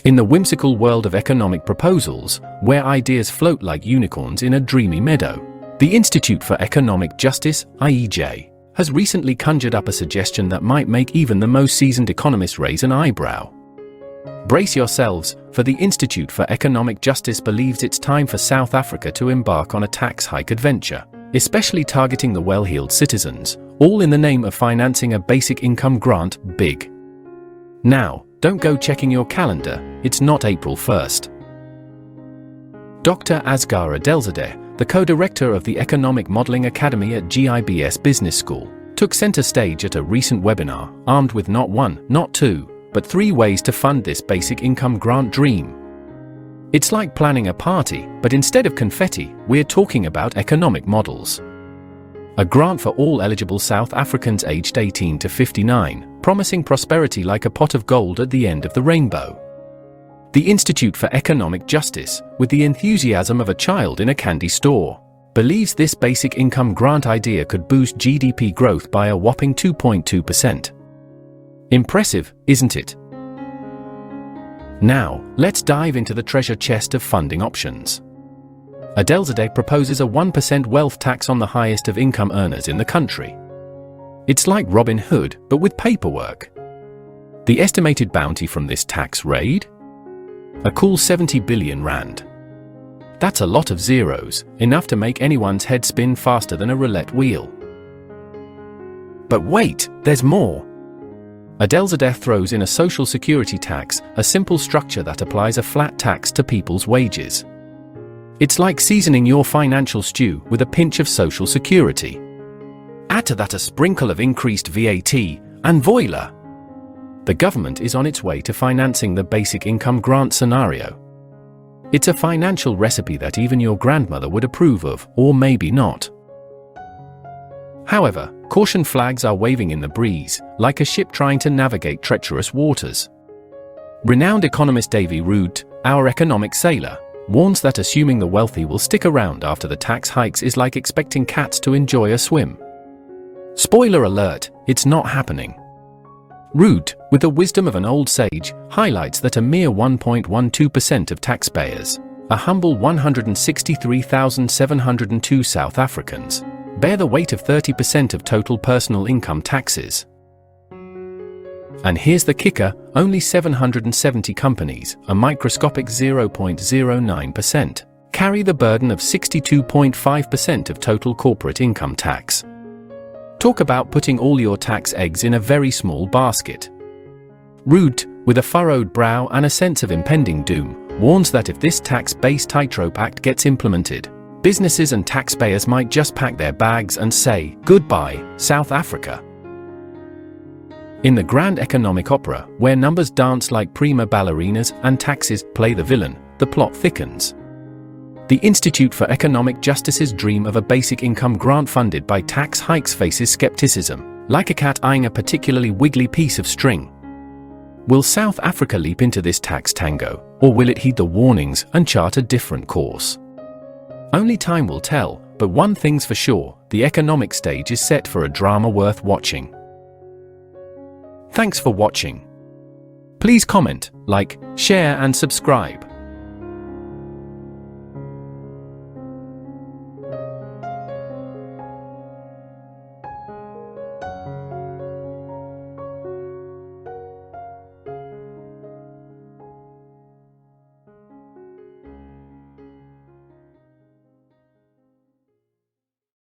In the whimsical world of economic proposals, where ideas float like unicorns in a dreamy meadow, the Institute for Economic Justice, IEJ, has recently conjured up a suggestion that might make even the most seasoned economist raise an eyebrow. Brace yourselves, for the Institute for Economic Justice believes it's time for South Africa to embark on a tax hike adventure, especially targeting the well-heeled citizens, all in the name of financing a basic income grant big. Now, don't go checking your calendar, it's not April 1st. Dr. Asghar Adelzadeh, the co-director of the Economic Modeling Academy at GIBS Business School, took center stage at a recent webinar, armed with not one, not two, but 3 ways to fund this basic income grant dream. It's like planning a party, but instead of confetti, we're talking about economic models. A grant for all eligible South Africans aged 18 to 59, promising prosperity like a pot of gold at the end of the rainbow. The Institute for Economic Justice, with the enthusiasm of a child in a candy store, believes this basic income grant idea could boost GDP growth by a whopping 2.2%. Impressive, isn't it? Now, let's dive into the treasure chest of funding options. Adelzadeh proposes a 1% wealth tax on the highest of income earners in the country. It's like Robin Hood, but with paperwork. The estimated bounty from this tax raid? A cool 70 billion rand. That's a lot of zeros, enough to make anyone's head spin faster than a roulette wheel. But wait, there's more. Adelzadeh throws in a social security tax, a simple structure that applies a flat tax to people's wages. It's like seasoning your financial stew with a pinch of social security. Add to that a sprinkle of increased VAT, and voila! The government is on its way to financing the basic income grant scenario. It's a financial recipe that even your grandmother would approve of, or maybe not. However, caution flags are waving in the breeze, like a ship trying to navigate treacherous waters. Renowned economist Davy Rood, our economic sailor, warns that assuming the wealthy will stick around after the tax hikes is like expecting cats to enjoy a swim. Spoiler alert, it's not happening. Rood, with the wisdom of an old sage, highlights that a mere 1.12% of taxpayers, a humble 163,702 South Africans, bear the weight of 30% of total personal income taxes. And here's the kicker, only 770 companies, a microscopic 0.09%, carry the burden of 62.5% of total corporate income tax. Talk about putting all your tax eggs in a very small basket. Rood, with a furrowed brow and a sense of impending doom, warns that if this tax-based tightrope act gets implemented, businesses and taxpayers might just pack their bags and say, "Goodbye, South Africa." In the grand economic opera, where numbers dance like prima ballerinas and taxes play the villain, the plot thickens. The Institute for Economic Justice's dream of a basic income grant funded by tax hikes faces skepticism, like a cat eyeing a particularly wiggly piece of string. Will South Africa leap into this tax tango, or will it heed the warnings and chart a different course? Only time will tell, but one thing's for sure, the economic stage is set for a drama worth watching. Thanks for watching. Please comment, like, share and subscribe.